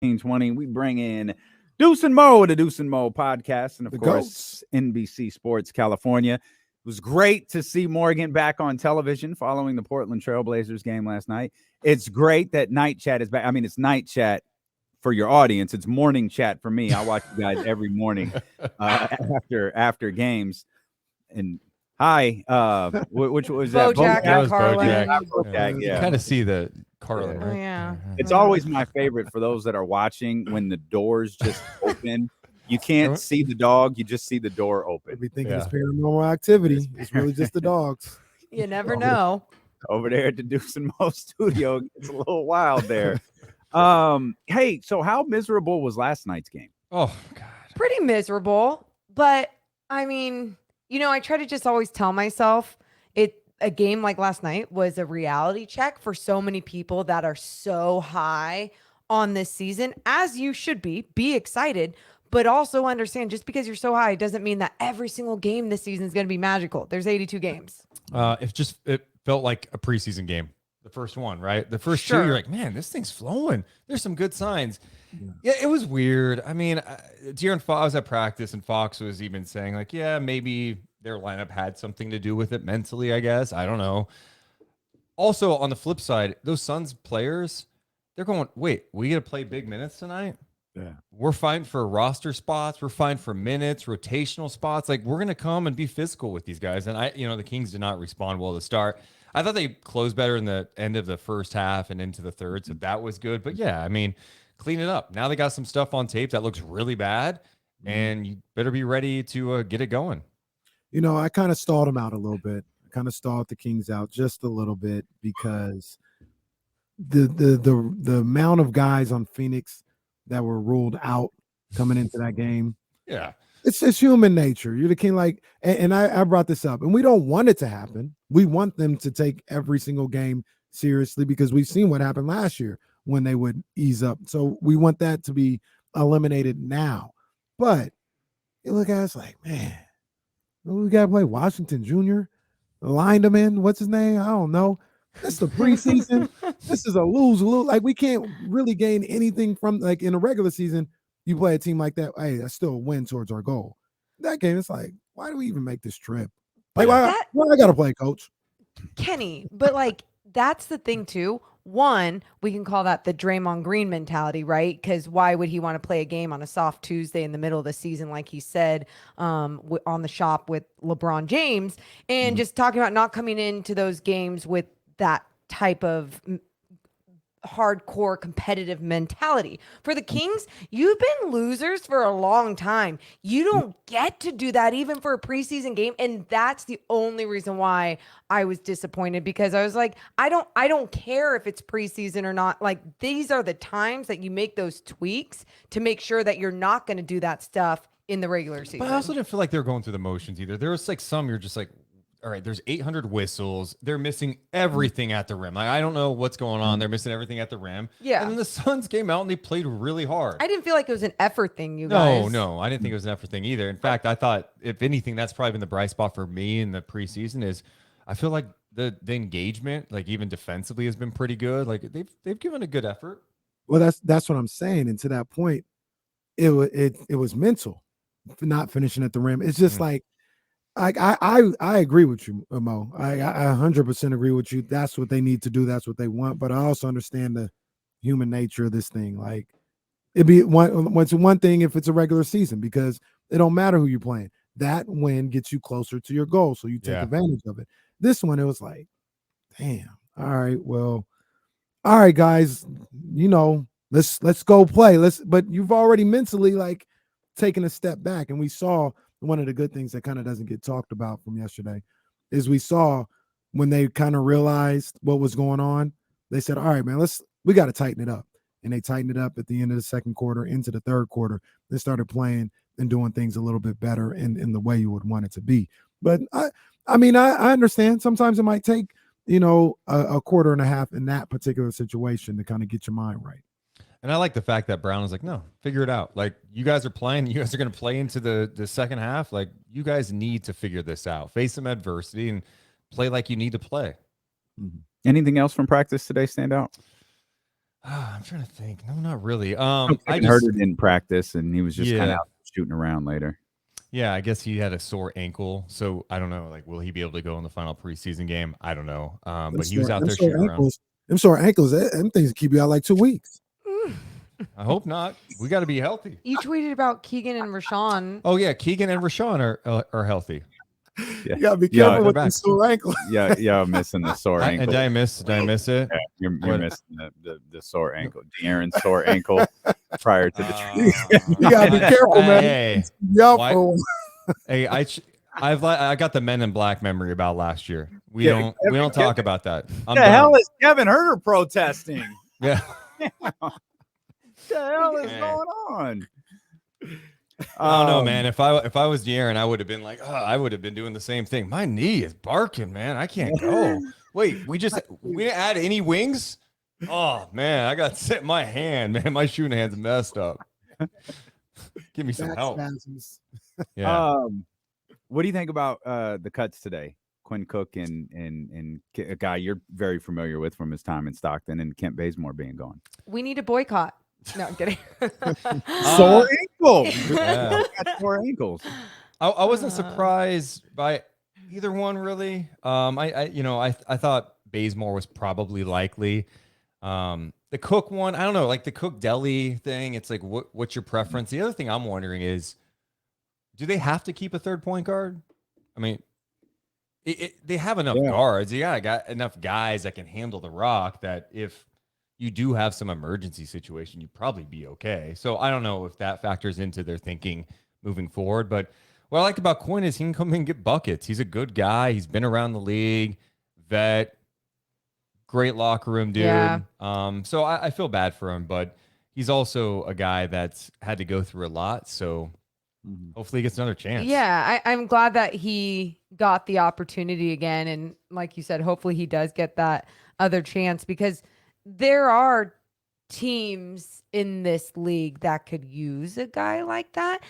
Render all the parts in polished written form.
1920. We bring in Deuce and Mo, the Deuce and Mo podcast, and of The course, GOATs. NBC Sports California. It was great to see Morgan back on television following the Portland Trailblazers game last night. It's great that night chat is back. I mean, it's night chat for your audience. It's morning chat for me. I watch you guys every morning after games. And hi, which was that? Bojack That and was Carlin. Bojack, You yeah. kind of see the Carlin, Yeah. right? Oh, yeah. It's always my favorite for those that are watching when the doors just open. You can't see the dog, you just see the door They'll open. be thinking it's Yeah. paranormal activity. It's really just the dogs. You never know. Over there at the Deuce and Mo studio. It's a little wild there. Hey, so how miserable was last night's game? Oh God. Pretty miserable, but I mean, I try to just always tell myself a game like last night was a reality check for so many people that are so high on this season, as you should be excited, but also understand just because you're so high doesn't mean that every single game this season is going to be magical. There's 82 games. It felt like a preseason game. The first one, right? The first two, Sure. you're like, man, this thing's flowing. There's some good signs. Yeah, it was weird. I mean, De'Aaron Fox was at practice, and Fox was even saying, like, yeah, maybe their lineup had something to do with it mentally, I guess. I don't know. Also, on the flip side, those Suns players, they're going, wait, we get to play big minutes tonight? Yeah. We're fighting for roster spots. We're fighting for minutes, rotational spots. Like, we're going to come and be physical with these guys. And the Kings did not respond well to start. I thought they closed better in the end of the first half and into the third. So that was good. But yeah, I mean, clean it up. Now they got some stuff on tape that looks really bad. And you better be ready to get it going. I kind of stalled them out a little bit. I kind of stalled the Kings out just a little bit because the amount of guys on Phoenix that were ruled out coming into that game. Yeah. It's just human nature. You're the king, and I brought this up, and we don't want it to happen. We want them to take every single game seriously because we've seen what happened last year when they would ease up. So we want that to be eliminated now. But you look at us like, man, we got to play Washington Jr., lined him in. What's his name? I don't know. This is the preseason. This is a lose-lose. Like, we can't really gain anything from, like, in a regular season, you play a team like that, hey, that's still a win towards our goal. That game, it's like, why do we even make this trip? Like, why I got to play, coach? Kenny, but that's the thing too. One, we can call that the Draymond Green mentality, right? Because why would he want to play a game on a soft Tuesday in the middle of the season, like he said, on the shop with LeBron James, and just talking about not coming into those games with that type of hardcore competitive mentality. For the Kings, you've been losers for a long time. You don't get to do that even for a preseason game, and that's the only reason why I was disappointed, because I was like, I don't care if it's preseason or not. Like, these are the times that you make those tweaks to make sure that you're not going to do that stuff in the regular season. But I also didn't feel like they were going through the motions either. There was some you're just like, all right, there's 800 whistles. They're missing everything at the rim. Like, I don't know what's going on. They're missing everything at the rim. Yeah. And then the Suns came out and they played really hard. I didn't feel like it was an effort thing, you guys. No, I didn't think it was an effort thing either. In fact, I thought, if anything, that's probably been the bright spot for me in the preseason is I feel like the engagement, like even defensively, has been pretty good. Like, they've given a good effort. Well, that's what I'm saying. And to that point, it was mental for not finishing at the rim. It's just like, I agree with you, Mo. I 100% agree with you. That's what they need to do. That's what they want. But I also understand the human nature of this thing. Like, it'd be one thing if it's a regular season, because it don't matter who you're playing. That win gets you closer to your goal, so you take advantage of it. This one, it was like, damn. All right, well, all right, guys. Let's go play. But you've already mentally taken a step back, and we saw. One of the good things that kind of doesn't get talked about from yesterday is we saw when they kind of realized what was going on, they said, all right, man, we got to tighten it up. And they tightened it up at the end of the second quarter into the third quarter. They started playing and doing things a little bit better in the way you would want it to be. But I understand sometimes it might take, a quarter and a half in that particular situation to kind of get your mind right. And I like the fact that Brown was like, no, figure it out. Like, you guys are playing. You guys are going to play into the second half. Like, you guys need to figure this out. Face some adversity and play like you need to play. Anything else from practice today stand out? I'm trying to think. No, not really. I I heard just it in practice, and he was just kind yeah. of shooting around later. Yeah, I guess he had a sore ankle, so I don't know. Like, will he be able to go in the final preseason game? I don't know. But he was out there shooting around. Them sore ankles, them things keep you out like 2 weeks. I hope not. We got to be healthy. You tweeted about Keegan and Rashawn. Oh yeah, Keegan and Rashawn are healthy. You gotta be careful with the sore ankle. Yeah, missing the sore ankle. And did I miss it? Yeah, you're missing the sore ankle. De'Aaron's sore ankle prior to the trade. You gotta be careful, man. Hey, I got the Men in Black memory about last year. We don't talk about that. What the hell is Kevin Herter protesting? Yeah. What the hell is going on? I don't know, man. If I was De'Aaron, I would have been like, I would have been doing the same thing. My knee is barking, man. I can't go. Wait, we didn't add any wings? Oh man, I got set in my hand, man. My shooting hand's messed up. Give me some help. Yeah. What do you think about the cuts today? Quinn Cook and a guy you're very familiar with from his time in Stockton, and Kent Bazemore being gone. We need a boycott. No, I'm kidding. Sore ankle. Yeah. Sore ankles. I wasn't surprised by either one really. I thought Bazemore was probably likely. The Cook one, I don't know, like the Cook Deli thing. It's like, what's your preference? The other thing I'm wondering is, do they have to keep a third point guard? I mean, they have enough guards. You got enough guys that can handle the rock that if you do have some emergency situation, you'd probably be okay. So I don't know if that factors into their thinking moving forward. But what I like about Quinn is he can come in and get buckets. He's a good guy. He's been around the league, vet, great locker room dude. Yeah. So I feel bad for him, but he's also a guy that's had to go through a lot. So hopefully he gets another chance. Yeah, I'm glad that he got the opportunity again. And like you said, hopefully he does get that other chance, because there are teams in this league that could use a guy like that.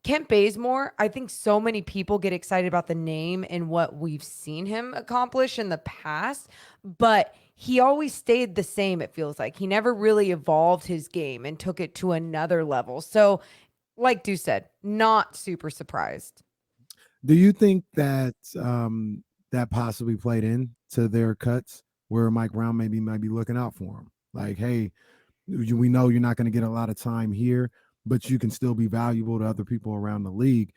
Kent Bazemore, I think so many people get excited about the name and what we've seen him accomplish in the past, but he always stayed the same, it feels like. He never really evolved his game and took it to another level. So, like Deuce said, not super surprised. Do you think that that possibly played into their cuts, where Mike Brown might be looking out for him? Like, hey, we know you're not going to get a lot of time here, but you can still be valuable to other people around the league.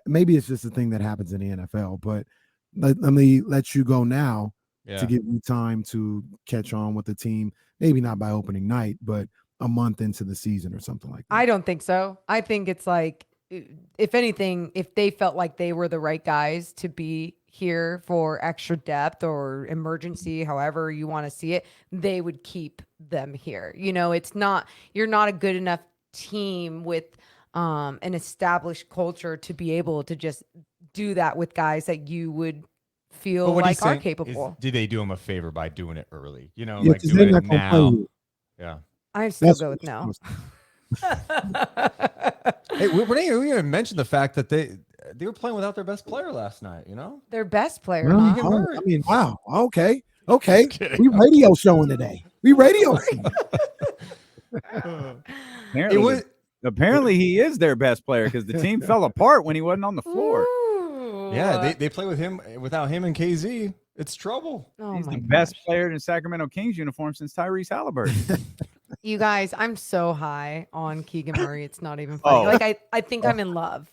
Maybe it's just a thing that happens in the NFL, but let me let you go now to give you time to catch on with the team. Maybe not by opening night, but a month into the season or something like that. I don't think so. I think it's like, if anything, if they felt like they were the right guys to be here for extra depth or emergency, however you want to see it, they would keep them here. You know, you're not a good enough team with an established culture to be able to just do that with guys that you would feel like are capable. Did they do him a favor by doing it early? You know, Yeah, like doing it now. Yeah. I still go with no. Hey, we're going to mention the fact that they were playing without their best player last night, you know? Their best player. Well, Huh? I mean, wow. Okay. We radio showing today. We radio. Apparently he is their best player, because the team fell apart when he wasn't on the floor. Ooh. Yeah, they play without him and KZ. It's trouble. Oh, he's the gosh. best player in Sacramento Kings uniform since Tyrese Halliburton. You guys, I'm so high on Keegan Murray. It's not even funny. Like I think I'm in love.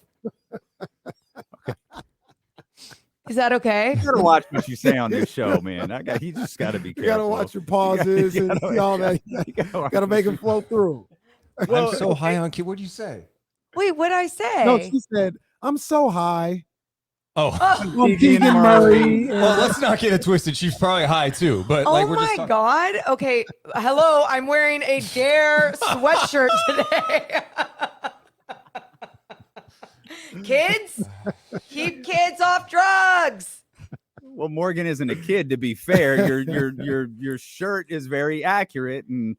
Is that okay? You gotta watch what you say on this show, man. You just gotta be careful. You gotta watch your pauses and see all that. You gotta make them flow through. I'm so high on Keegan. What'd you say? Wait, what'd I say? No, she said, I'm so high. Oh, I'm Keegan Murray. Well, let's not get it twisted. She's probably high too, but like we're just God. Okay. Hello. I'm wearing a Dare sweatshirt today. Kids, keep kids off drugs. Well, Morgan isn't a kid, to be fair. Your shirt is very accurate, and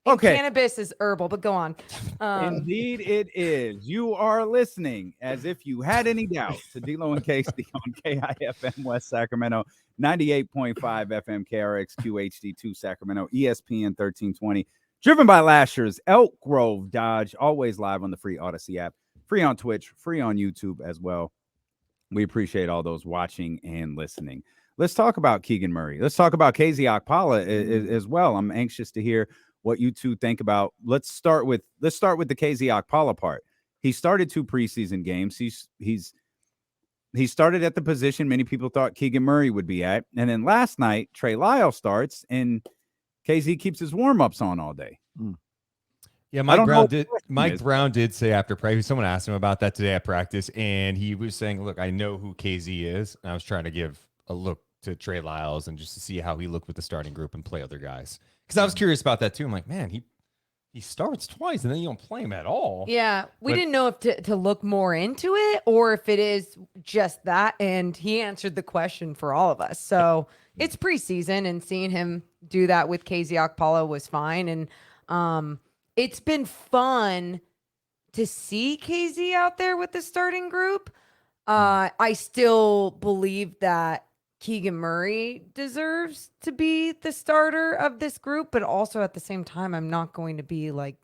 And Okay. cannabis is herbal, but go on. Indeed, it is. You are listening, as if you had any doubt, to D'Lo and Casey on KIFM West Sacramento, 98.5 FM KRX QHD2 Sacramento, ESPN 1320. Driven by Lashers, Elk Grove Dodge, always live on the free Odyssey app, free on Twitch, free on YouTube as well. We appreciate all those watching and listening. Let's talk about Keegan Murray. Let's talk about KZ Okpala as well. I'm anxious to hear what you two think about. Let's start with the KZ Okpala part. He started 2 preseason games. He started at the position many people thought Keegan Murray would be at. And then last night, Trey Lyle starts, and KZ keeps his warm-ups on all day. Yeah, Mike Brown did say after practice, someone asked him about that today at practice, and he was saying, look, I know who KZ is. And I was trying to give a look to Trey Lyles and just to see how he looked with the starting group and play other guys. Because I was curious about that too. I'm like, man, he starts twice and then you don't play him at all. Yeah, we didn't know if to look more into it or if it is just that. And he answered the question for all of us. So it's preseason, and seeing him do that with KZ Okpala was fine. And it's been fun to see KZ out there with the starting group. I still believe that Keegan Murray deserves to be the starter of this group, but also at the same time, I'm not going to be like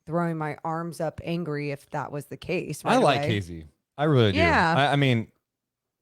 throwing my arms up angry if that was the case. I like KZ. I really do. Yeah. I mean,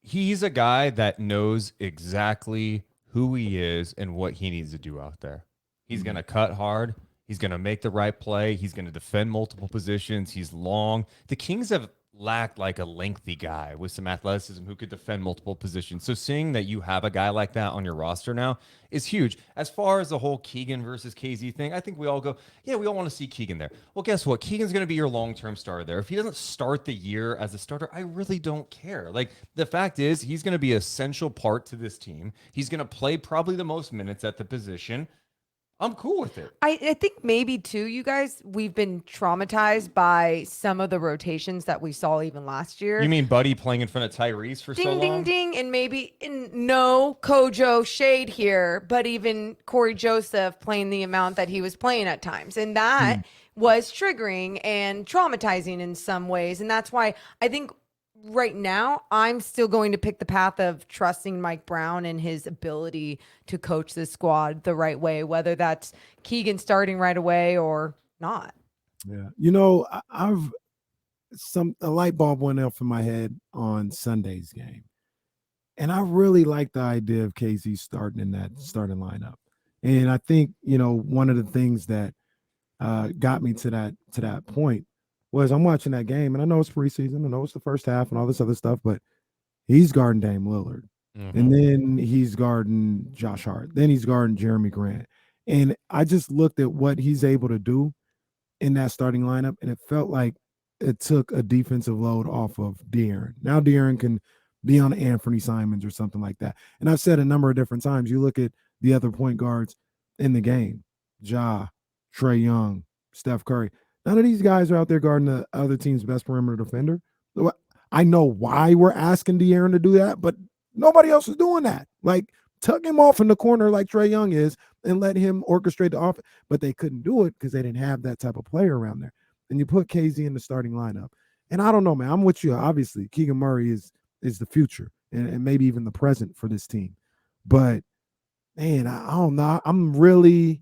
he's a guy that knows exactly who he is and what he needs to do out there. He's going to cut hard. He's going to make the right play. He's going to defend multiple positions. He's long. The Kings have lacked like a lengthy guy with some athleticism who could defend multiple positions. So seeing that you have a guy like that on your roster now is huge. As far as the whole Keegan versus KZ thing, I think we all go, yeah, we all want to see Keegan there. Well, guess what? Keegan's going to be your long-term starter there. If he doesn't start the year as a starter, I really don't care. Like, the fact is, he's going to be an essential part to this team. He's going to play probably the most minutes at the position. I'm cool with it. I think maybe too, you guys, we've been traumatized by some of the rotations that we saw even last year. You mean Buddy playing in front of Tyrese for so long? Ding, ding, ding. And maybe no Kojo shade here, but even Corey Joseph playing the amount that he was playing at times. And that was triggering and traumatizing in some ways. And that's why I think right now, I'm still going to pick the path of trusting Mike Brown and his ability to coach this squad the right way, whether that's Keegan starting right away or not. Yeah. You know, a light bulb went off in my head on Sunday's game. And I really like the idea of KZ starting in that starting lineup. And I think, you know, one of the things that got me to that point was I'm watching that game, and I know it's preseason, I know it's the first half and all this other stuff, but he's guarding Dame Lillard. And then he's guarding Josh Hart. Then he's guarding Jeremy Grant. And I just looked at what he's able to do in that starting lineup, and it felt like it took a defensive load off of De'Aaron. Now De'Aaron can be on Anthony Simons or something like that. And I've said a number of different times, you look at the other point guards in the game, Ja, Trae Young, Steph Curry. None of these guys are out there guarding the other team's best perimeter defender. I know why we're asking De'Aaron to do that, but nobody else is doing that. Like, tuck him off in the corner like Trae Young is and let him orchestrate the offense. But they couldn't do it because they didn't have that type of player around there. And you put KZ in the starting lineup. And I don't know, man. I'm with you. Obviously, Keegan Murray is the future and maybe even the present for this team. But, man, I don't know. I'm really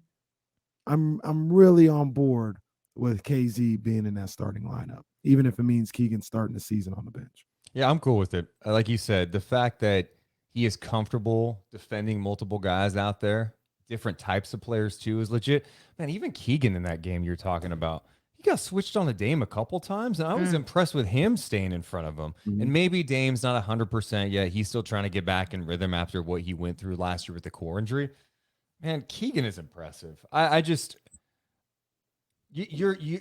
on board with KZ being in that starting lineup, even if it means Keegan starting the season on the bench. Yeah, I'm cool with it. Like you said, the fact that he is comfortable defending multiple guys out there, different types of players too, is legit. Man, even Keegan in that game you're talking about, he got switched on to Dame a couple times, and I was impressed with him staying in front of him. And maybe Dame's not 100% yet. He's still trying to get back in rhythm after what he went through last year with the core injury. Man, Keegan is impressive. I just...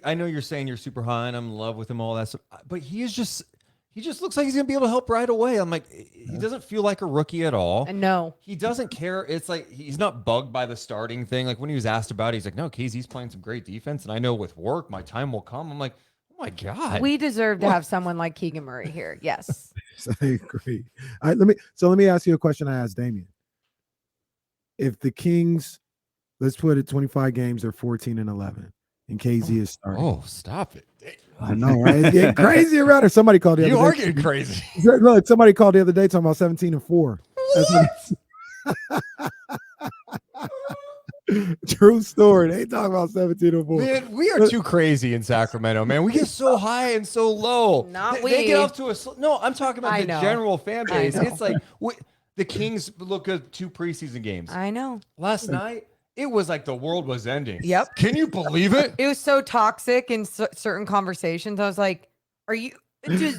I know you're saying you're super high and I'm in love with him, all that stuff, but he just looks like he's gonna be able to help right away. I'm like, he doesn't feel like a rookie at all. No, he doesn't care. It's like he's not bugged by the starting thing. Like when he was asked about it, he's like, no, KZ's playing some great defense, and I know with work my time will come. I'm like, oh my God, we deserve to have someone like Keegan Murray here. Yes. I agree. Let me ask you a question I asked Damian. If the Kings Let's put it 25 games. They're 14-11, and KZ is starting. Oh, stop it. I know, right? It's getting crazy around here. Somebody called the other day. You are getting crazy. Look, somebody called the other day talking about 17-4. True story. They talk about 17-4. Man, we are too crazy in Sacramento, man. We get so high and so low. They get off to a no. I'm talking about the general fan base. It's like the Kings look good 2 preseason games. I know. Last night, it was like the world was ending. Yep. Can you believe it? It was so toxic in certain conversations. I was like, "Are you?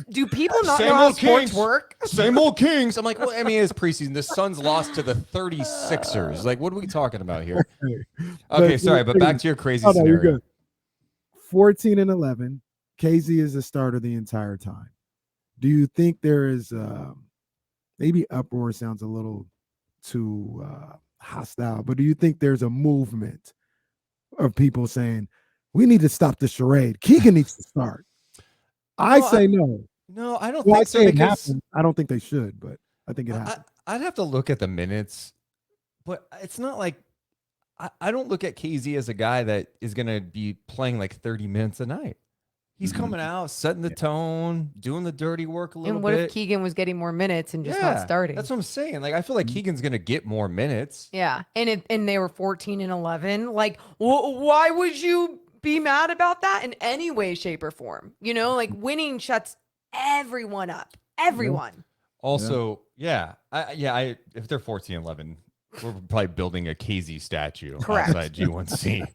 Do people not know how sports work?" Same old Kings. I'm like, well, I mean, it's preseason. The Suns lost to the 36ers. Like, what are we talking about here? Okay, sorry, but back to your crazy scenario. You're good. 14-11. KZ is the starter the entire time. Do you think there is maybe uproar sounds a little too hostile, but do you think there's a movement of people saying we need to stop the charade? Keegan needs to start. I say no. No, I don't think so. I don't think they should, but I think it happened. I'd have to look at the minutes, but it's not like I don't look at KZ as a guy that is going to be playing like 30 minutes a night. He's coming out, setting the tone, doing the dirty work a little bit. And what if Keegan was getting more minutes and just not starting? That's what I'm saying. Like, I feel like Keegan's going to get more minutes. Yeah. And they were 14-11. Like, why would you be mad about that in any way, shape, or form? You know, like winning shuts everyone up. Everyone. Also, if they're 14-11, we're probably building a KZ statue outside G1C.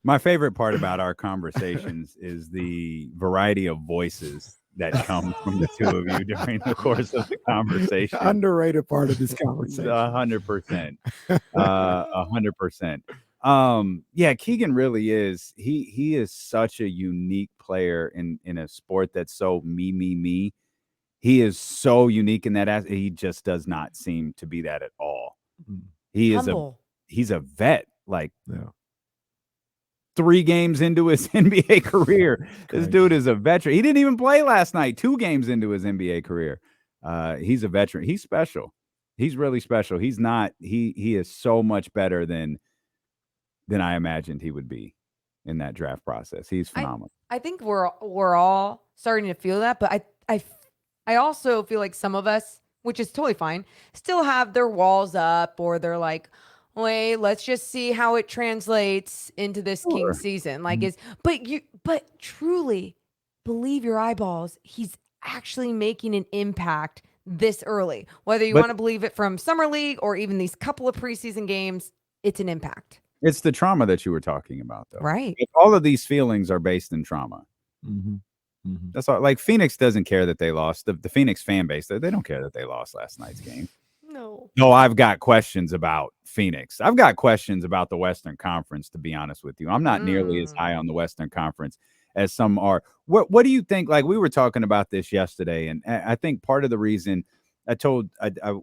My favorite part about our conversations is the variety of voices that come from the two of you during the course of the conversation. The underrated part of this conversation. 100%. 100%. Yeah, Keegan really is. He is such a unique player in a sport that's so me. He is so unique in that aspect. He just does not seem to be that at all. He is he's a vet. Like 3 games into his NBA career. This dude is a veteran. He didn't even play last night. 2 games into his NBA career. He's a veteran. He's special. He's really special. He's not. He is so much better than I imagined he would be in that draft process. He's phenomenal. I think we're all starting to feel that, but I also feel like some of us, which is totally fine, still have their walls up, or they're like, wait, let's just see how it translates into this King season. Like, but truly believe your eyeballs. He's actually making an impact this early. Whether you want to believe it from Summer League or even these couple of preseason games, it's an impact. It's the trauma that you were talking about, though. Right. All of these feelings are based in trauma. That's all. Like, Phoenix doesn't care that they lost. The Phoenix fan base, they don't care that they lost last night's game. No, I've got questions about Phoenix. I've got questions about the Western Conference, to be honest with you. I'm not nearly as high on the Western Conference as some are. What do you think? Like, we were talking about this yesterday, and I think part of the reason we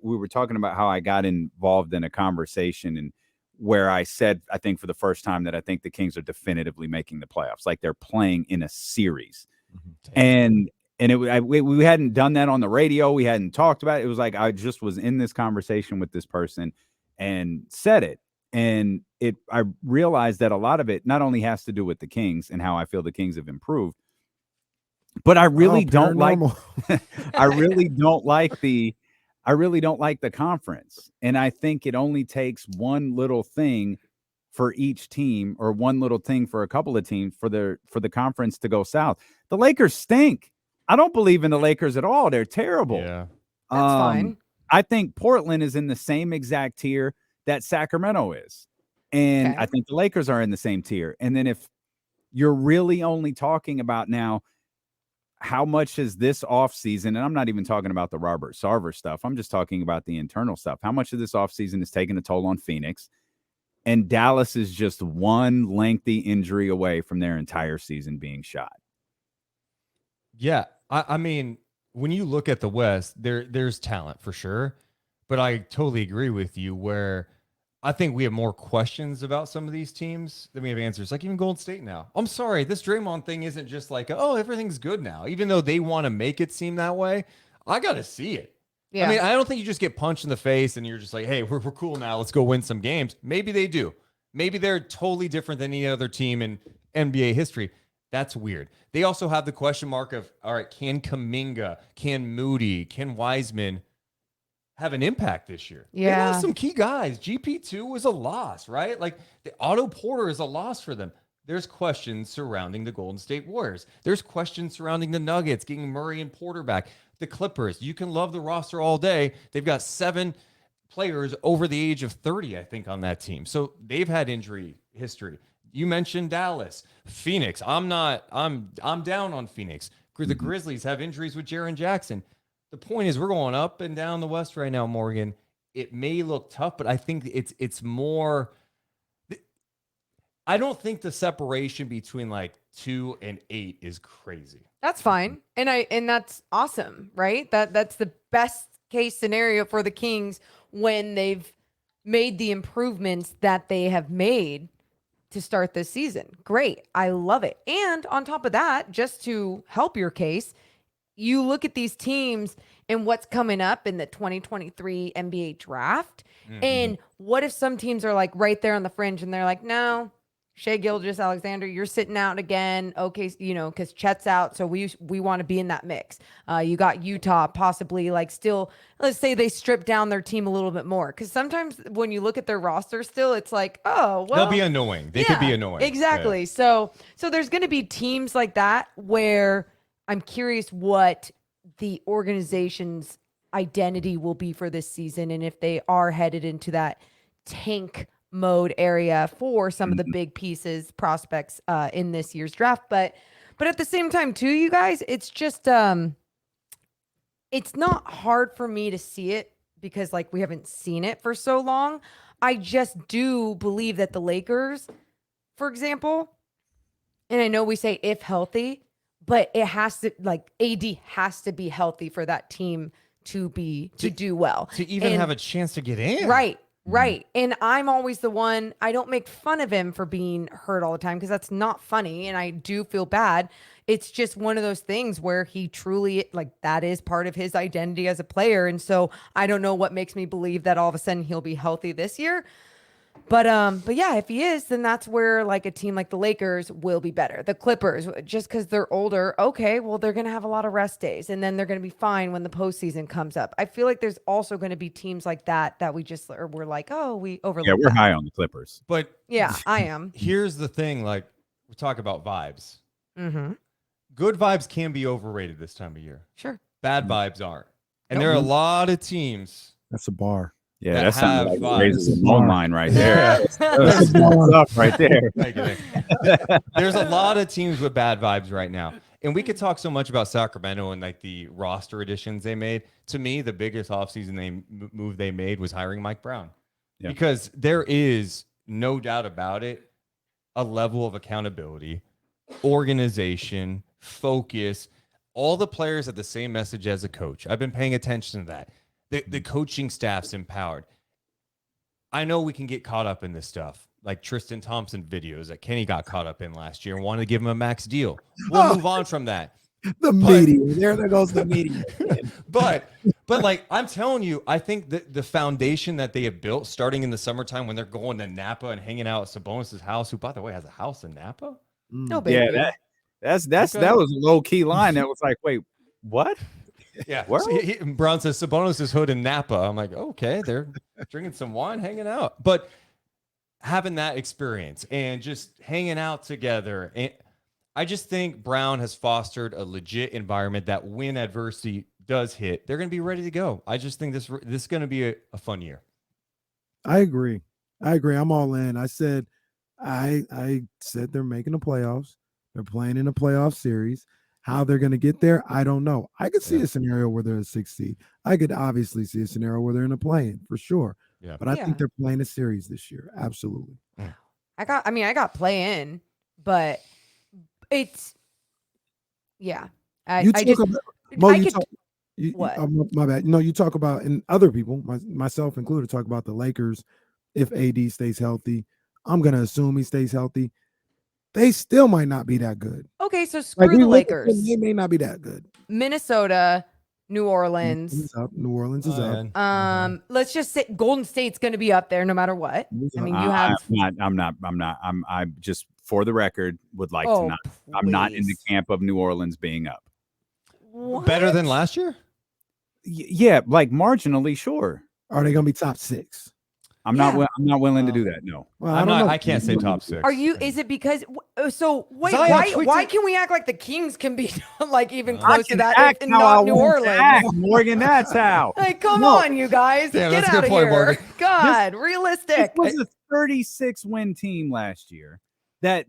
were talking about how I got involved in a conversation and where I said, I think for the first time, that I think the Kings are definitively making the playoffs. Like, they're playing in a series. And we hadn't done that on the radio. We hadn't talked about it. It was like I just was in this conversation with this person and said it. And I realized that a lot of it not only has to do with the Kings and how I feel the Kings have improved, but I really don't like I really don't like the conference. And I think it only takes one little thing for each team, or one little thing for a couple of teams for the conference to go south. The Lakers stink. I don't believe in the Lakers at all. They're terrible. Yeah. That's fine. I think Portland is in the same exact tier that Sacramento is. And I think the Lakers are in the same tier. And then if you're really only talking about now, how much is this offseason, and I'm not even talking about the Robert Sarver stuff, I'm just talking about the internal stuff. How much of this offseason is taking a toll on Phoenix? And Dallas is just one lengthy injury away from their entire season being shot. Yeah. I mean, when you look at the West, there's talent for sure. But I totally agree with you where I think we have more questions about some of these teams than we have answers. Like even Golden State now. I'm sorry, this Draymond thing isn't just like, oh, everything's good now. Even though they want to make it seem that way, I got to see it. Yeah. I mean, I don't think you just get punched in the face and you're just like, hey, we're cool now. Let's go win some games. Maybe they do. Maybe they're totally different than any other team in NBA history. That's weird. They also have the question mark of, all right, can Kuminga, can Moody, can Wiseman have an impact this year? They Yeah. lost some key guys. GP2 was a loss, right? Like the Otto Porter is a loss for them. There's questions surrounding the Golden State Warriors. There's questions surrounding the Nuggets, getting Murray and Porter back. The Clippers, you can love the roster all day. They've got 7 players over the age of 30, I think, on that team. So they've had injury history. You mentioned Dallas, Phoenix. I'm down on Phoenix. The Grizzlies have injuries with Jaren Jackson. The point is, we're going up and down the West right now, Morgan. It may look tough, but I think it's more. I don't think the separation between like 2 and 8 is crazy. That's fine. And that's awesome, right? That's the best case scenario for the Kings when they've made the improvements that they have made to start this season. Great. I love it. And on top of that, just to help your case, you look at these teams and what's coming up in the 2023 NBA draft. And what if some teams are like right there on the fringe and they're like, no, Shai Gilgeous-Alexander, you're sitting out again. Okay, because Chet's out, so we want to be in that mix. You got Utah possibly like still. Let's say they strip down their team a little bit more, because sometimes when you look at their roster, still it's like, oh well, they'll be annoying. They could be annoying. Exactly. Yeah. So there's going to be teams like that where I'm curious what the organization's identity will be for this season, and if they are headed into that tank mode area for some of the big pieces prospects in this year's draft. But at the same time too, you guys, it's just it's not hard for me to see it because like we haven't seen it for so long. I just do believe that the Lakers, for example, and I know we say if healthy, but it has to, like, AD has to be healthy for that team to do well, to even have a chance to get in. Right. And I'm always the one, I don't make fun of him for being hurt all the time because that's not funny. And I do feel bad. It's just one of those things where he truly, like, that is part of his identity as a player. And so I don't know what makes me believe that all of a sudden he'll be healthy this year. But yeah, if he is, then that's where like a team like the Lakers will be better. The Clippers, just because they're older, okay, well, they're going to have a lot of rest days, and then they're going to be fine when the postseason comes up. I feel like there's also going to be teams like that we're like, oh, we overlook. Yeah, we're high on the Clippers. But yeah, I am. Here's the thing, like we talk about vibes. Mm-hmm. Good vibes can be overrated this time of year. Sure. Bad vibes aren't. And there are a lot of teams. That's a bar. Yeah, that that's something have like raises vibes. the phone line right there. That's up right there. Thank you, Nick. There's a lot of teams with bad vibes right now. And we could talk so much about Sacramento and like the roster additions they made. To me, the biggest offseason move they made was hiring Mike Brown. Yeah. Because there is no doubt about it, a level of accountability, organization, focus. All the players have the same message as a coach. I've been paying attention to that. The coaching staff's empowered. I know we can get caught up in this stuff, like Tristan Thompson videos that Kenny got caught up in last year and wanted to give him a max deal. We'll move on from that. The media. There goes the media. but like I'm telling you, I think that the foundation that they have built starting in the summertime when they're going to Napa and hanging out at Sabonis' house, who by the way has a house in Napa. No baby. Yeah, that was a low key line. That was like, wait, what? Yeah. So Brown says Sabonis' hood in Napa. I'm like, okay, they're drinking some wine, hanging out. But having that experience and just hanging out together, and I just think Brown has fostered a legit environment that when adversity does hit, they're going to be ready to go. I just think this is going to be a fun year. I agree. I'm all in. I said they're making the playoffs. They're playing in a playoff series. How they're going to get there, I don't know. I could see a scenario where they're a 6 seed. I could obviously see a scenario where they're in a play-in for sure. Yeah. But I think they're playing a series this year. Absolutely. I got play-in, but it's my bad. You talk about, and other people, myself included, talk about the Lakers. If AD stays healthy, I'm going to assume he stays healthy. They still might not be that good. Okay, so screw the Lakers. They may not be that good. Minnesota, New Orleans. New Orleans is up. Zion. Let's just say Golden State's going to be up there no matter what. I mean, you have. I just, for the record, would like to Oh, not. I'm not in the please. camp of New Orleans being up. Better than What? last year? Yeah, like marginally, sure. Are they going to be top 6? I'm Yeah. not. I'm not willing to do that. No. Well, I'm don't not. know. I can't say top 6. Are you? Is it because? So wait, Zion why tweeted- can we act like the Kings can be like even I close to can that act and how not I New want to Orleans? act, Morgan. That's how. Like, come No. on, you guys, Yeah, get that's a out good of point, here. Morgan. God, This realistic. was a 36 win team last year that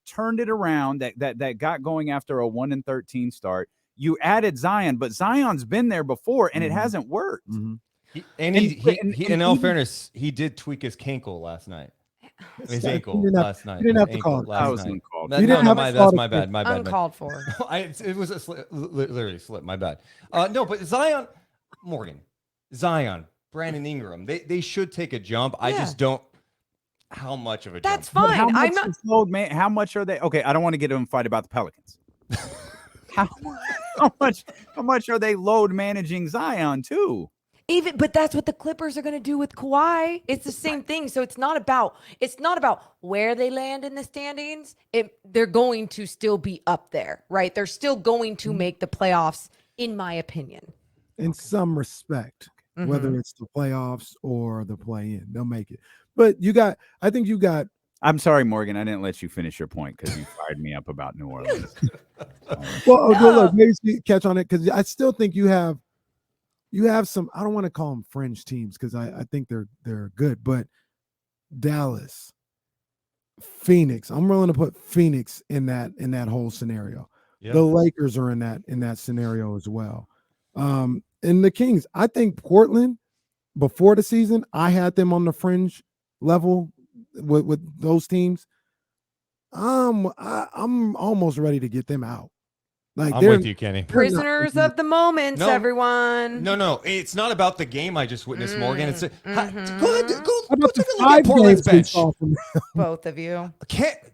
turned it around. That got going after a 1-13 start. You added Zion, but Zion's been there before and it hasn't worked. In all fairness, he did tweak his cankle last night. His ankle last night. You didn't have His to call ankle it. That last was night. uncalled. You didn't have to call That's it my bad. My bad. Uncalled for. It was a literally slip. My bad. No, but Zion, Morgan, Zion, Brandon Ingram, they should take a jump. I Yeah. just don't. How much of a That's jump? But how fine. much I'm not. is load, man? How much are they? Okay, I don't want to get in a fight about the Pelicans. how much are they load managing Zion too? Even, but that's what the Clippers are going to do with Kawhi. It's the same thing. So it's not about where they land in the standings. They're going to still be up there, right? They're still going to make the playoffs, in my opinion. In some respect, Mm-hmm. whether it's the playoffs or the play-in, they'll make it. But I think you got. I'm sorry, Morgan. I didn't let you finish your point because you fired me up about New Orleans. Well, look, maybe you catch on it because I still think you have some. I don't want to call them fringe teams because I think they're good, but Dallas, Phoenix. I'm willing to put Phoenix in that whole scenario. Yeah. The Lakers are in that scenario as well. And the Kings. I think Portland before the season, I had them on the fringe level with those teams. I'm almost ready to get them out. Like I'm with you, Kenny. Prisoners of the moments, No. everyone. No, it's not about the game I just witnessed, Morgan. It's go ahead, go How take about a the look at 5 Portland's games we bench. saw from Both of you.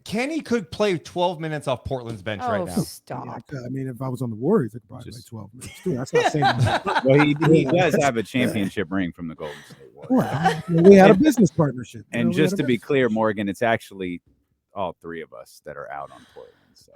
Kenny could play 12 minutes off Portland's bench Oh, right now. stop. I mean, if I was on the Warriors, I could probably play Just- 12 minutes too. That's not saying. Well, he does have a championship ring from the Golden State Warriors. Well, we had a business partnership. And just to be clear, Morgan, it's actually all 3 of us that are out on Portland. So.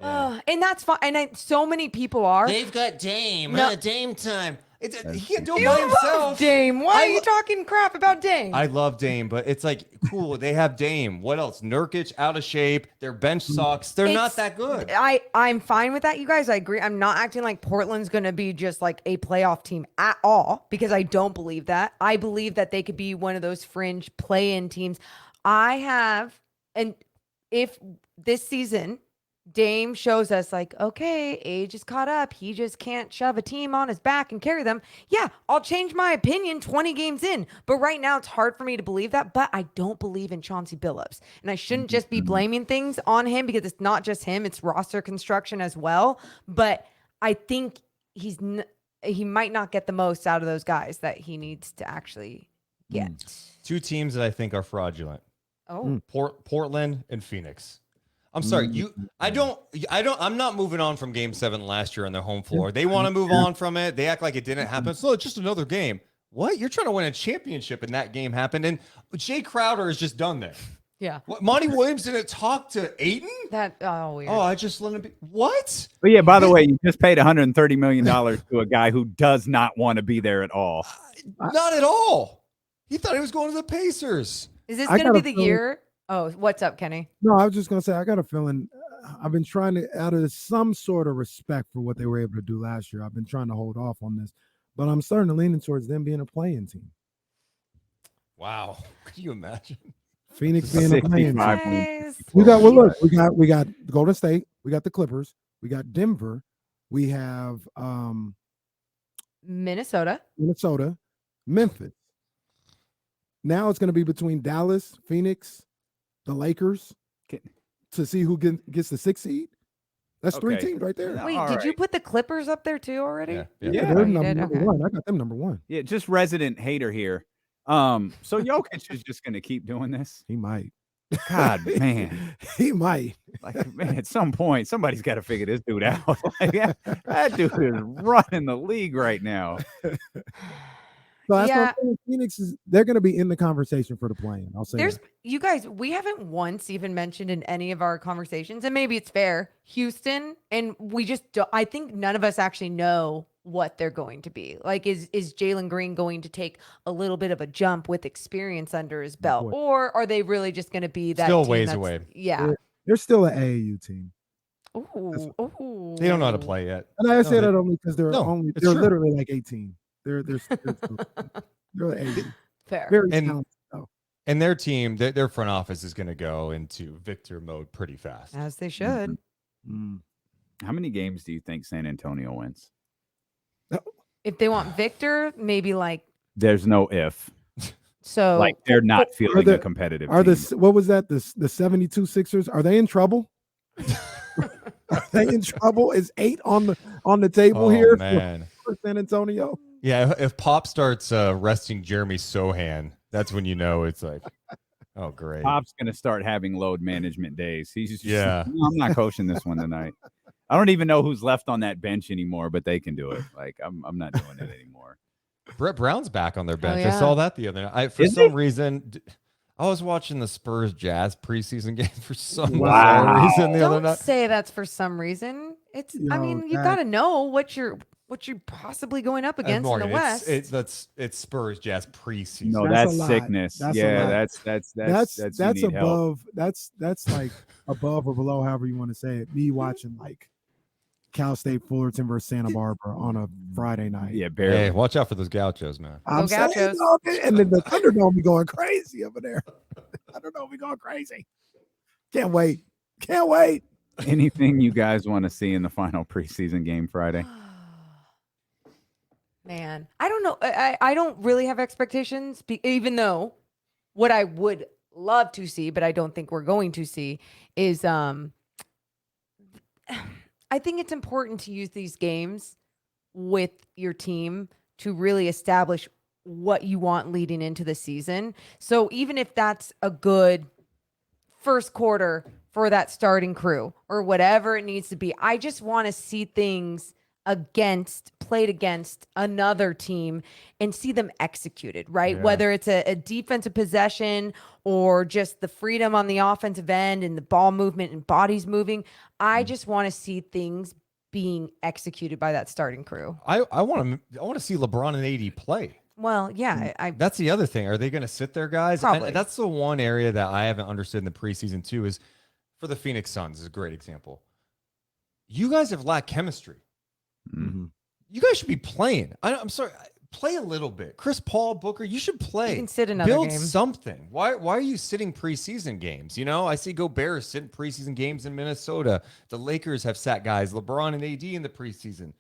And that's fine. And so many people are. They've got Dame. No. Dame time. He can do it You by love himself. Dame. Why I are you lo- talking crap about Dame? I love Dame, but it's like cool. They have Dame. What else? Nurkic out of shape. Their bench sucks. They're not It's- that good. I'm fine with that, you guys. I agree. I'm not acting like Portland's going to be just like a playoff team at all because I don't believe that. I believe that they could be one of those fringe play-in teams. And if this season Dame shows us like, okay, age is caught up. He just can't shove a team on his back and carry them. Yeah, I'll change my opinion 20 games in. But right now it's hard for me to believe that. But I don't believe in Chauncey Billups. And I shouldn't just be blaming things on him because it's not just him. It's roster construction as well. But I think he might not get the most out of those guys that he needs to actually get. 2 teams that I think are fraudulent. Oh, Portland and Phoenix. I'm sorry, I'm not moving on from game 7 last year on their home floor. They want to move on from it. They act like it didn't happen. So it's just another game. What? You're trying to win a championship and that game happened. And Jay Crowder is just done there. yeah. What? Monty Williams didn't talk to Aiden? Weird. Oh, I just let him be. What? But yeah, by the way, you just paid $130 million to a guy who does not want to be there at all. Not at all. He thought he was going to the Pacers. Is this I going to got be a the feeling- year? Oh, what's up, Kenny? No, I was just gonna say I got a feeling. I've been trying to, out of some sort of respect for what they were able to do last year, I've been trying to hold off on this, but I'm starting to lean towards them being a playing team. Wow. Could you imagine? Phoenix being a playing team. 65 Guys. We got Golden State, we got the Clippers, we got Denver, we have Minnesota. Minnesota, Memphis. Now it's going to be between Dallas, Phoenix, the Lakers to see who gets the 6th seed. That's 3 Okay. teams right there. Yeah. Wait, all did you right. put the Clippers up there too already? Yeah. Yeah, Oh, they're you number did? Okay. 1. I got them number 1. Yeah, just resident hater here. So Jokic is just going to keep doing this. He might. God, man. He might. Like, man, at some point, somebody's got to figure this dude out. Like, that dude is running the league right now. So that's Yeah. what I'm saying. Phoenix they're going to be in the conversation for the play-in. I'll say There's that. you guys, we haven't once even mentioned in any of our conversations, and maybe it's fair, Houston, and we just don't, I think none of us actually know what they're going to be. Like, is Jalen Green going to take a little bit of a jump with experience under his belt, boy. or are they really just going to be that Still team ways that's- away. Yeah. They're still an AAU team. Ooh. They don't know how to play yet. And I No, say they- that only because they're it's they're true. literally like 18. They're AAU. Fair. Very And- talented. though. And their team, their front office is going to go into victor mode pretty fast. As they should. How many games do you think San Antonio wins? If they want Victor, maybe like There's no if. so. Like, they're not feeling the- a competitive Are team. what was that? The 72 Sixers? Are they in trouble? Are they in trouble? Is 8 on the table here man. for San Antonio? Yeah, if Pop starts resting Jeremy Sohan, that's when you know it's like, oh, great. Pop's going to start having load management days. He's just, Yeah. "No, I'm not coaching this one tonight. I don't even know who's left on that bench anymore, but they can do it. Like, I'm not doing it anymore. Brett Brown's back on their bench. yeah. I saw that the other night. For Is some he? reason, I was watching the Spurs Jazz preseason game for some Wow. bizarre reason the other Don't night. say that's for some reason. It's I Yo, mean, you that- got to know what you're possibly going up against Morgan, in the West. It's Spurs Jazz preseason. No, That's that's a lot. sickness. That's a yeah, lot. that's you need help. above. That's like above or below, however you want to say it. Me watching like Cal State Fullerton versus Santa Barbara on a Friday night. Yeah, barely. Hey, watch out for those Gauchos, man. I'm Go saying, Gauchos. and then the Thunderdome be going crazy over there. Thunderdome be going crazy. Can't wait. Can't wait. Anything you guys want to see in the final preseason game Friday? Man, I don't know. I don't really have expectations, even though what I would love to see, but I don't think we're going to see, is I think it's important to use these games with your team to really establish what you want leading into the season. So even if that's a good first quarter for that starting crew or whatever it needs to be, I just want to see things played against another team and see them executed, right? Yeah. Whether it's a defensive possession or just the freedom on the offensive end and the ball movement and bodies moving. I just want to see things being executed by that starting crew. I want to see LeBron and AD play. Well, yeah, That's the other thing. Are they going to sit there, guys? Probably. And that's the one area that I haven't understood in the preseason too. Is for the Phoenix Suns is a great example. You guys have lacked chemistry. Mm-hmm. You guys should be playing. I'm sorry, play a little bit. Chris Paul, Booker, you should play. You can sit another Build game. something. Why are you sitting preseason games? You know, I see Gobert sitting preseason games in Minnesota. The Lakers have sat guys, LeBron and AD in the preseason.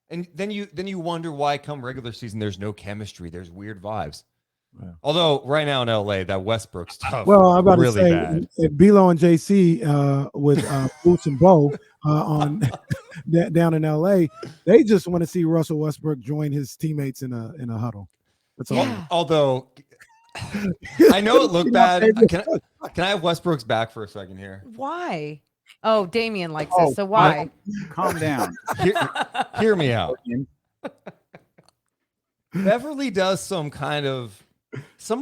And then you wonder why come regular season there's no chemistry. There's weird vibes. Yeah. Although right now in LA, that Westbrook stuff Well, I'm about really to say, bad. if Bilo and JC with Boots and Bo on down in LA, they just want to see Russell Westbrook join his teammates in a huddle. That's all. Yeah. Although I know it looked bad. Can I have Westbrook's back for a second here? Why? Oh, Damian likes Oh, this. So why? Calm down. Hear me out. Beverly does some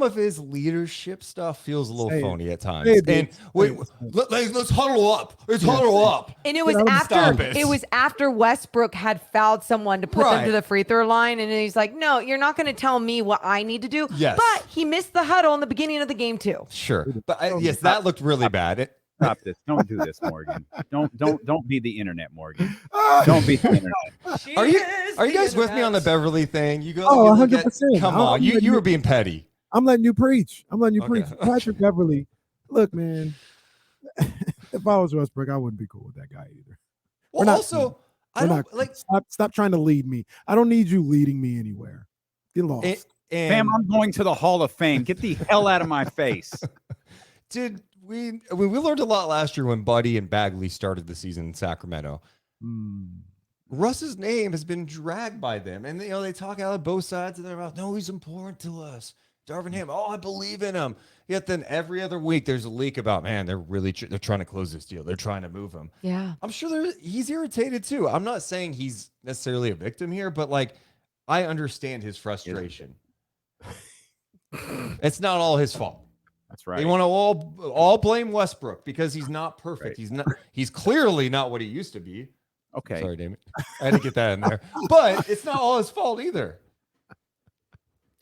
of his leadership stuff feels a little Say it. phony at times. Say it, And Deuce. wait, Say it. let's huddle up. Let's huddle up. And it was Stop after it. it was after Westbrook had fouled someone to put them Right. to the free throw line, and then he's like, "No, you're not going to tell me what I need to do." Yes. But he missed the huddle in the beginning of the game too. Sure, but yes, that looked really bad. Stop this. Don't do this, Morgan. Don't be the internet, Morgan. Don't be the internet. Are you guys with me on the Beverly thing? You go. Oh, you look at- 100%. Come I'm on, letting you were you- being petty. I'm letting you preach. Okay. Okay. Patrick Beverly. Look, man. If I was Westbrook, I wouldn't be cool with that guy either. Well, not- also, I We're don't not like. stop trying to lead me. I don't need you leading me anywhere. Get lost. And, Fam, I'm going to the Hall of Fame. Get the hell out of my face. we learned a lot last year when Buddy and Bagley started the season in Sacramento. Russ's name has been dragged by them, and they talk out of both sides of their mouth. No, he's important to us. Darvin Ham, oh, I believe in him. Yet then every other week there's a leak about, man, they're trying to close this deal. They're trying to move him. Yeah. I'm sure he's irritated too. I'm not saying he's necessarily a victim here, but like I understand his frustration. It's not all his fault. That's right. They want to all blame Westbrook because he's not perfect. Right. He's clearly not what he used to be. Okay. Sorry, Damon. I had to get that in there. But it's not all his fault either.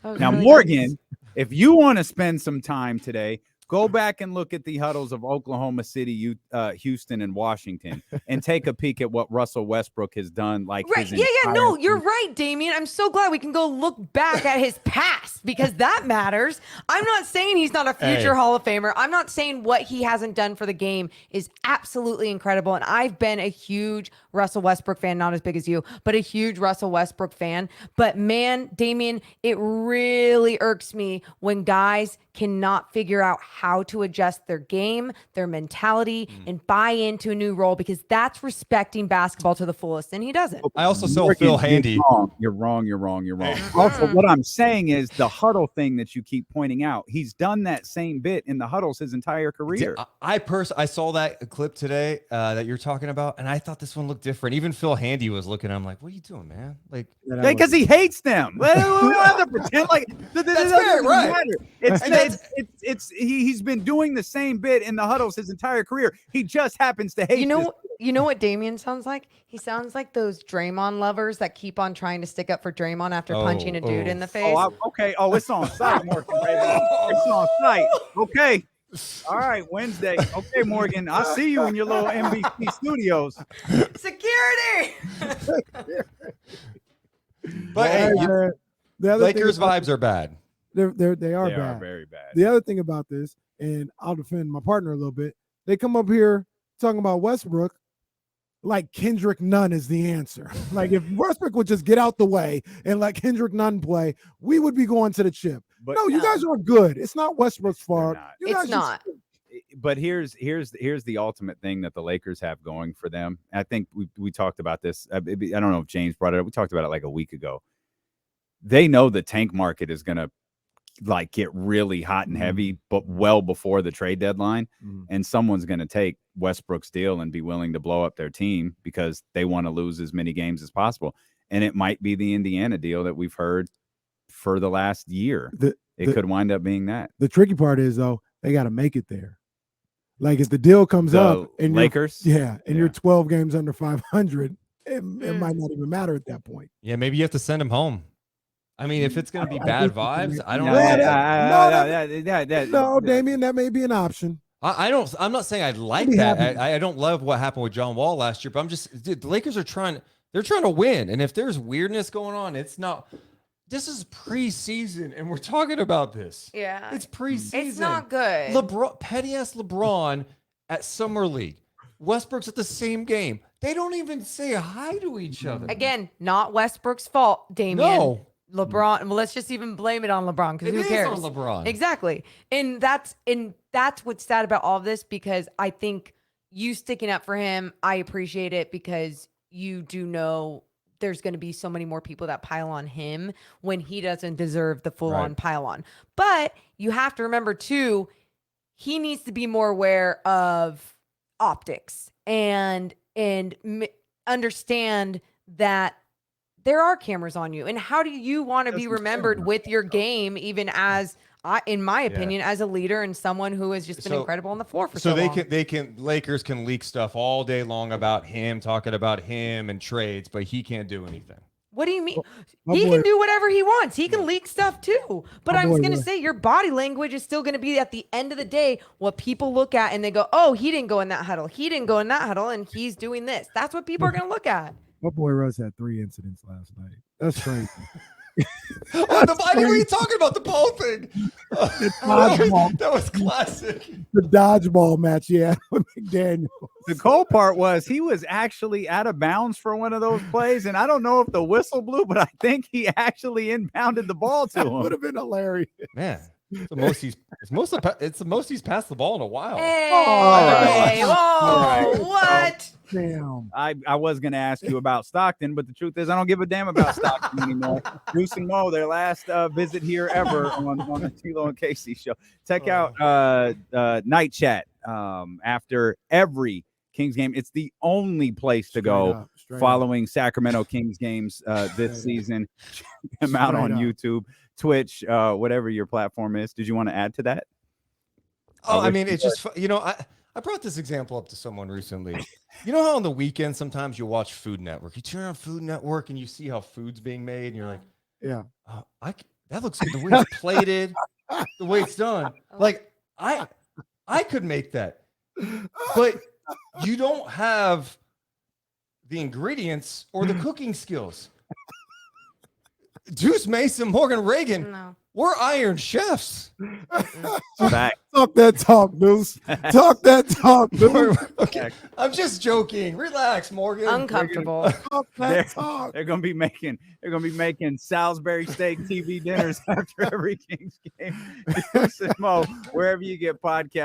Now, Really Morgan, nice. if you want to spend some time today, go back and look at the huddles of Oklahoma City, Houston, and Washington, and take a peek at what Russell Westbrook has done. Like, Right. his Yeah, no, entire you're right, Damien. I'm so glad we can go look back at his past because that matters. I'm not saying he's not a future Hall of Famer. I'm not saying what he hasn't done for the game is absolutely incredible. And I've been a huge Russell Westbrook fan, not as big as you, but a huge Russell Westbrook fan. But man, Damien, it really irks me when guys cannot figure out how to adjust their game, their mentality, and buy into a new role because that's respecting basketball to the fullest. And he doesn't. I also saw Morgan, Phil Handy. You're wrong. Also, what I'm saying is the huddle thing that you keep pointing out. He's done that same bit in the huddles his entire career. I saw that clip today that you're talking about, and I thought this one looked different. Even Phil Handy was looking. I'm like, "What are you doing, man?" Like, because he hates them. We don't have to pretend like That's fair, right? He's been doing the same bit in the huddles his entire career. He just happens to hate. You know what Damien sounds like? He sounds like those Draymond lovers that keep on trying to stick up for Draymond after punching a dude in the face. Okay. It's on site, Morgan. Baby. It's on site. Okay. All right, Wednesday. Okay, Morgan. I see you in your little NBC studios. Security. But hey, the other Lakers vibes are bad. They are They bad. are very bad. The other thing about this, and I'll defend my partner a little bit, they come up here talking about Westbrook like Kendrick Nunn is the answer. Like if Westbrook would just get out the way and let Kendrick Nunn play, we would be going to the chip. But no, you guys are good. It's not Westbrook's fault. You guys It's not. But here's the ultimate thing that the Lakers have going for them. I think we talked about this. I don't know if James brought it up. We talked about it like a week ago. They know the tank market is going to like get really hot and heavy, but well before the trade deadline. And someone's going to take Westbrook's deal and be willing to blow up their team because they want to lose as many games as possible. And it might be the Indiana deal that we've heard for the last year. It could wind up being that. The tricky part is though, they got to make it there. Like if the deal comes up and Lakers, you're 12 games under 500, it might not even matter at that point. Yeah, maybe you have to send him home. I mean, if it's going to be bad vibes, I don't know. No, Damien, that may be an option. I'm not saying I like that. I don't love what happened with John Wall last year, but the Lakers are trying to win. And if there's weirdness going on, it's not. This is preseason, and we're talking about this. Yeah. It's preseason. It's not good. Petty-ass LeBron at Summer League. Westbrook's at the same game. They don't even say hi to each other. Again, not Westbrook's fault, Damien. No. LeBron. Well, let's just even blame it on LeBron because who cares? It is on LeBron. Exactly. And that's what's sad about all of this because I think you sticking up for him, I appreciate it because you do know there's going to be so many more people that pile on him when he doesn't deserve the full-on pile on. But you have to remember, too, he needs to be more aware of optics and understand that there are cameras on you. And how do you want to be remembered with your game, even as, in my opinion, as a leader and someone who has just been incredible on the floor for so long. Lakers can leak stuff all day long about him, talking about him and trades, but he can't do anything. What do you mean? He can do whatever he wants. He can leak stuff too. But I'm going to say your body language is still going to be at the end of the day what people look at and they go, oh, he didn't go in that huddle. He didn't go in that huddle and he's doing this. That's what people are going to look at. My boy Russ had 3 incidents last night. That's crazy. What are you talking about? The ball thing. That was classic. The dodgeball match, with McDaniel. The cool part was he was actually out of bounds for one of those plays, and I don't know if the whistle blew, but I think he actually inbounded the ball to him. Would have been hilarious. Man. It's the most he's passed the ball in a while. Hey, whoa, Right. what? Damn. I was going to ask you about Stockton, but the truth is I don't give a damn about Stockton anymore. Deuce and Mo, their last visit here ever on the Tilo and Casey show. Check out Night Chat after every Kings game. It's the only place to go following Sacramento Kings games this season. Check them out on YouTube, Twitch, whatever your platform is. Did you want to add to that? Oh, I mean, it's just, you know, I brought this example up to someone recently. You know how on the weekend sometimes you watch Food Network? You turn on Food Network and you see how food's being made, and you're like, yeah, that looks good. The way it's plated, the way it's done. Like I could make that, but you don't have the ingredients or the cooking skills. Deuce Mason, Morgan Ragan. No. We're iron chefs. Talk that talk, Deuce. Talk that talk, Deuce. Okay. I'm just joking. Relax, Morgan. Uncomfortable. Talk that talk. They're gonna be making Salisbury steak TV dinners after every Kings game. Deuce and Mo, wherever you get podcasts.